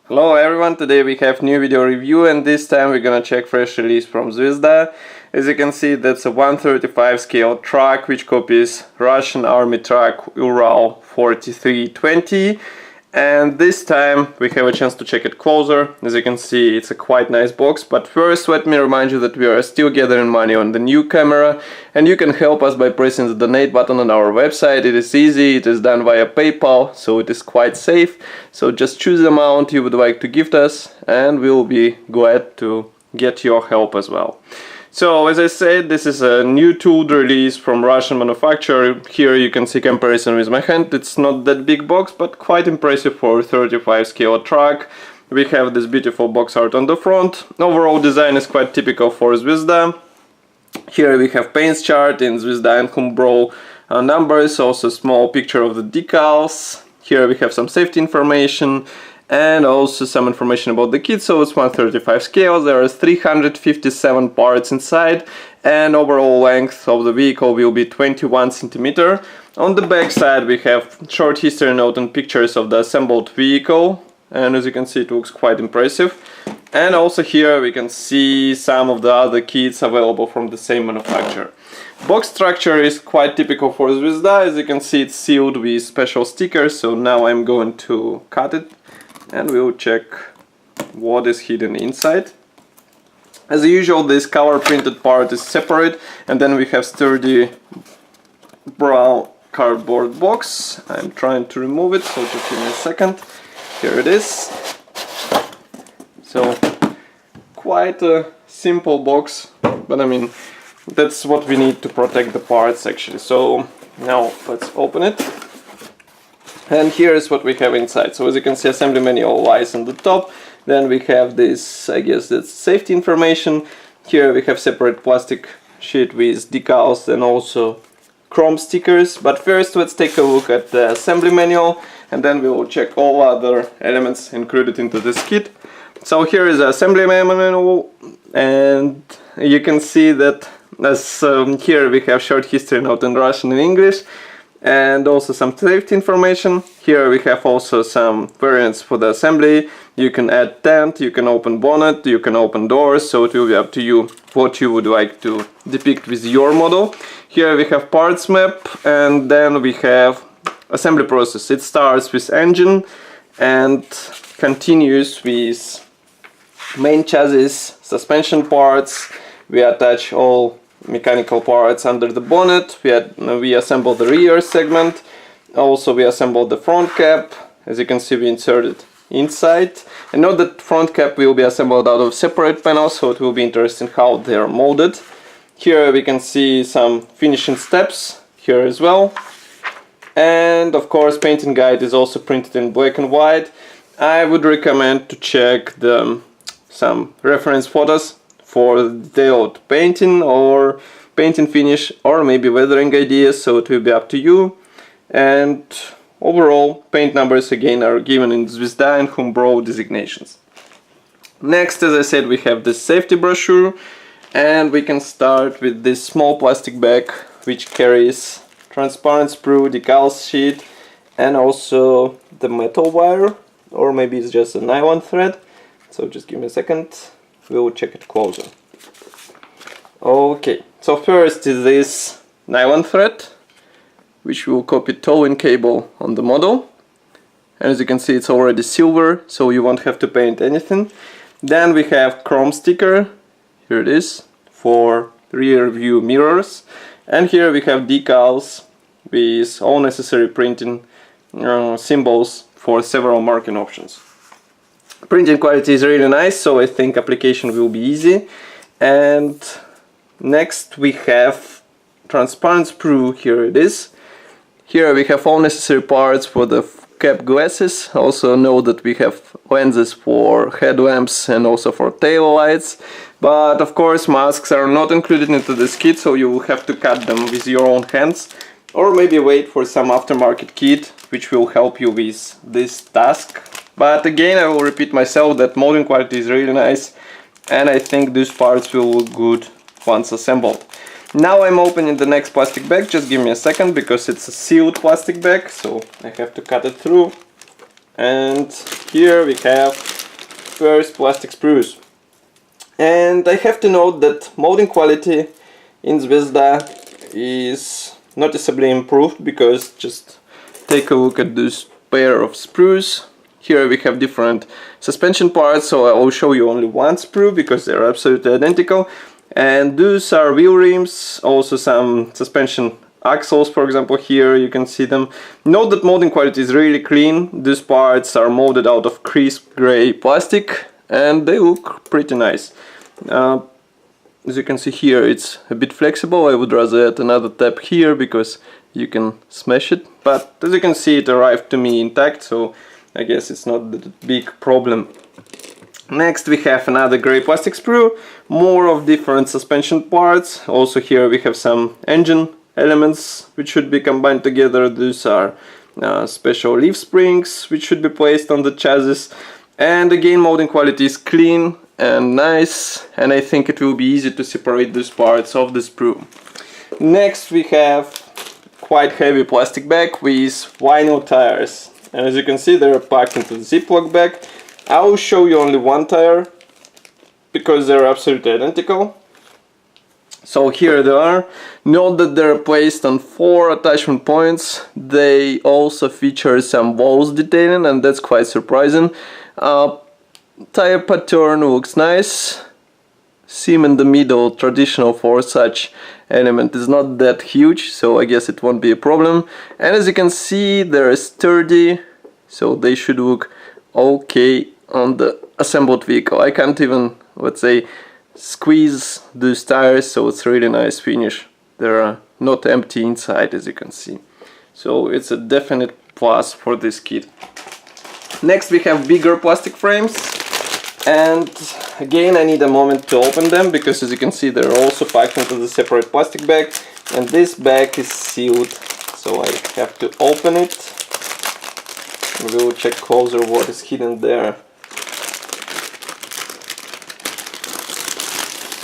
Hello everyone, today we have new video review and this time we're gonna check fresh release from Zvezda. As you can see, that's a 1/35 scale truck which copies Russian army truck URAL-4320, and this time we have a chance to check it closer. As you can see, it's a quite nice box, but first let me remind you that we are still gathering money on the new camera and you can help us by pressing the donate button on our website. It is easy, it is done via PayPal, so it is quite safe. So just choose the amount you would like to gift us and we'll be glad to get your help as well. So as I said, this is a new tooled release from Russian manufacturer. Here you can see comparison with my hand. It's not that big box, but quite impressive for a 35 scale truck. We have this beautiful box art on the front. Overall design is quite typical for Zvezda. Here we have paints chart in Zvezda and Humbro numbers, also a small picture of the decals. Here we have some safety information and also some information about the kit. So it's 1/35 scale, there are 357 parts inside and overall length of the vehicle will be 21 cm. On the back side we have short history note and pictures of the assembled vehicle, and as you can see it looks quite impressive. And also here we can see some of the other kits available from the same manufacturer. Box structure is quite typical for Zvezda. As you can see, it's sealed with special stickers, so now I'm going to cut it and we'll check what is hidden inside. As usual, this color printed part is separate, and then we have sturdy brown cardboard box. I'm trying to remove it, so just give me a second. Here it is. So quite a simple box, but I mean that's what we need to protect the parts actually. So now let's open it. And here is what we have inside. So as you can see, assembly manual lies on the top. Then we have this, I guess that's safety information. Here we have separate plastic sheet with decals and also chrome stickers. But first let's take a look at the assembly manual and then we will check all other elements included into this kit. So here is the assembly manual, and you can see that as here we have short history note in Russian and English, and also some safety information. Here we have also some variants for the assembly. You can add tent, you can open bonnet, you can open doors, so it will be up to you what you would like to depict with your model. Here we have parts map, and then we have assembly process. It starts with engine and continues with main chassis, suspension parts. We attach all mechanical parts under the bonnet. We assemble the rear segment. Also we assemble the front cap. As you can see, we inserted inside. And note that front cap will be assembled out of separate panels, so it will be interesting how they are molded. Here we can see some finishing steps here as well. And of course painting guide is also printed in black and white. I would recommend to check some reference photos for detailed painting or painting finish or maybe weathering ideas, so it will be up to you. And overall paint numbers again are given in Zvezda and Humbro designations. Next, as I said, we have the safety brochure, and we can start with this small plastic bag which carries transparent sprue, decals sheet, and also the metal wire, or maybe it's just a nylon thread. So just give me a second. We'll check it closer. Okay, so first is this nylon thread, which will copy towing cable on the model. And as you can see, it's already silver, so you won't have to paint anything. Then we have chrome sticker, here it is, for rear view mirrors. And here we have decals with all necessary printing symbols for several marking options. Printing quality is really nice, so I think application will be easy. And next we have transparent sprue, here it is. Here we have all necessary parts for the cap glasses. Also know that we have lenses for headlamps and also for tail lights. But of course masks are not included into this kit, so you will have to cut them with your own hands. Or maybe wait for some aftermarket kit which will help you with this task. But again, I will repeat myself that molding quality is really nice, and I think these parts will look good once assembled. Now I'm opening the next plastic bag. Just give me a second because it's a sealed plastic bag, so I have to cut it through. And here we have first plastic sprues. And I have to note that molding quality in Zvezda is noticeably improved, because just take a look at this pair of sprues. Here we have different suspension parts, so I will show you only one sprue because they're absolutely identical. And those are wheel rims, also some suspension axles, for example. Here you can see them. Note that molding quality is really clean. These parts are molded out of crisp gray plastic and they look pretty nice. As you can see here, it's a bit flexible. I would rather add another tab here because you can smash it, but as you can see, it arrived to me intact, so I guess it's not the big problem. Next we have another gray plastic sprue, more of different suspension parts. Also here we have some engine elements which should be combined together. These are special leaf springs which should be placed on the chassis. And again, molding quality is clean and nice, and I think it will be easy to separate these parts of the sprue. Next we have quite heavy plastic bag with vinyl tires, and as you can see, they're packed into the Ziploc bag. I will show you only one tire because they're absolutely identical. So here they are. Note that they're placed on 4 attachment points. They also feature some walls detailing, and that's quite surprising. Tire pattern looks nice. Seam in the middle, traditional for such element, is not that huge, so I guess it won't be a problem. And as you can see, they're sturdy, so they should look okay on the assembled vehicle. I can't even, let's say, squeeze these tires, so it's really nice finish. They're not empty inside, as you can see. So it's a definite plus for this kit. Next we have bigger plastic frames, and again I need a moment to open them because, as you can see, they're also packed into the separate plastic bag, and this bag is sealed, so I have to open it. We will check closer what is hidden there.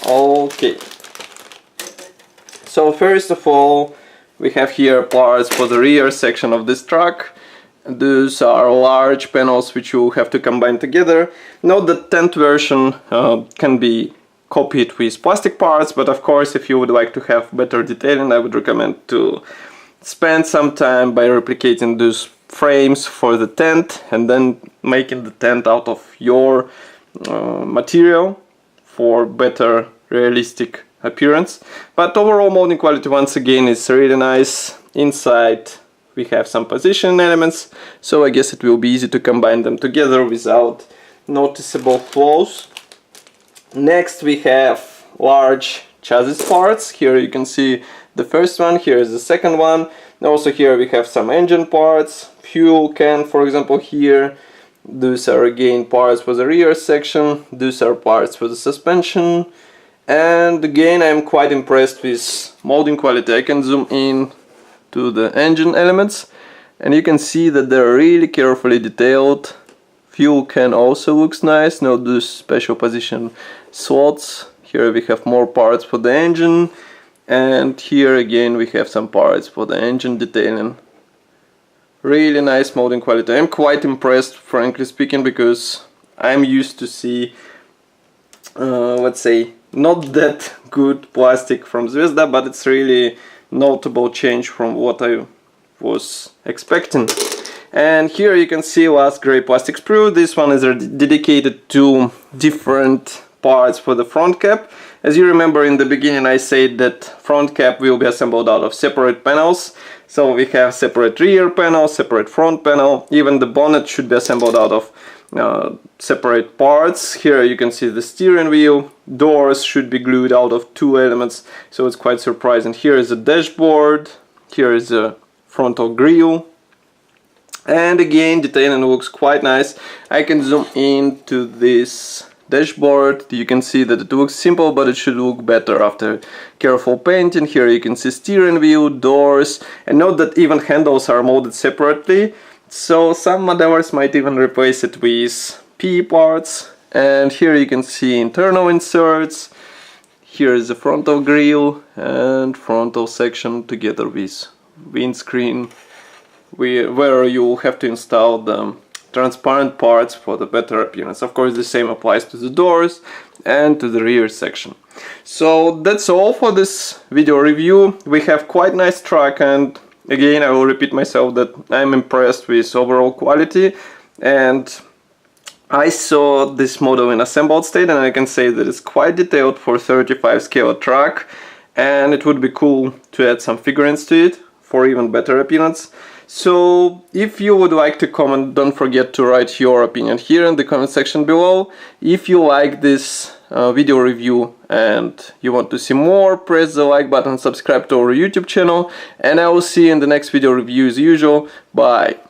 Okay, so first of all we have here parts for the rear section of this truck. These are large panels which you have to combine together. Note that tent version can be copied with plastic parts, but of course if you would like to have better detailing, I would recommend to spend some time by replicating these frames for the tent and then making the tent out of your material for better realistic appearance. But overall molding quality, once again, is really nice. Inside we have some position elements, so I guess it will be easy to combine them together without noticeable flaws. Next we have large chassis parts. Here you can see the first one, here is the second one. Also here we have some engine parts, fuel can, for example, here. These are again parts for the rear section, these are parts for the suspension. And again, I'm quite impressed with molding quality. I can zoom in to the engine elements and you can see that they're really carefully detailed. Fuel can also looks nice. Note these special position slots. Here we have more parts for the engine, and here again we have some parts for the engine detailing. Really nice molding quality. I'm quite impressed, frankly speaking, because I'm used to see let's say not that good plastic from Zvezda, but it's really notable change from what I was expecting. And here you can see last gray plastic sprue. This one is dedicated to different parts for the front cap. As you remember, in the beginning I said that front cap will be assembled out of separate panels. So we have separate rear panel, separate front panel. Even the bonnet should be assembled out of separate parts. Here you can see the steering wheel. Doors should be glued out of 2 elements, so it's quite surprising. Here is the dashboard, here is the frontal grille, and again detailing looks quite nice. I can zoom into this dashboard. You can see that it looks simple, but it should look better after careful painting. Here you can see steering wheel, doors, and note that even handles are molded separately. So some modelers might even replace it with PE parts. And here you can see internal inserts. Here is the frontal grille and frontal section together with windscreen, where you have to install the transparent parts for the better appearance. Of course, the same applies to the doors and to the rear section. So that's all for this video review. We have quite nice truck, and again I will repeat myself that I'm impressed with overall quality, and I saw this model in assembled state and I can say that it's quite detailed for 35 scale truck, and it would be cool to add some figurines to it for even better appearance. So if you would like to comment, don't forget to write your opinion here in the comment section below. If you like this video review and you want to see more, press the like button, subscribe to our YouTube channel, and I will see you in the next video review as usual. Bye!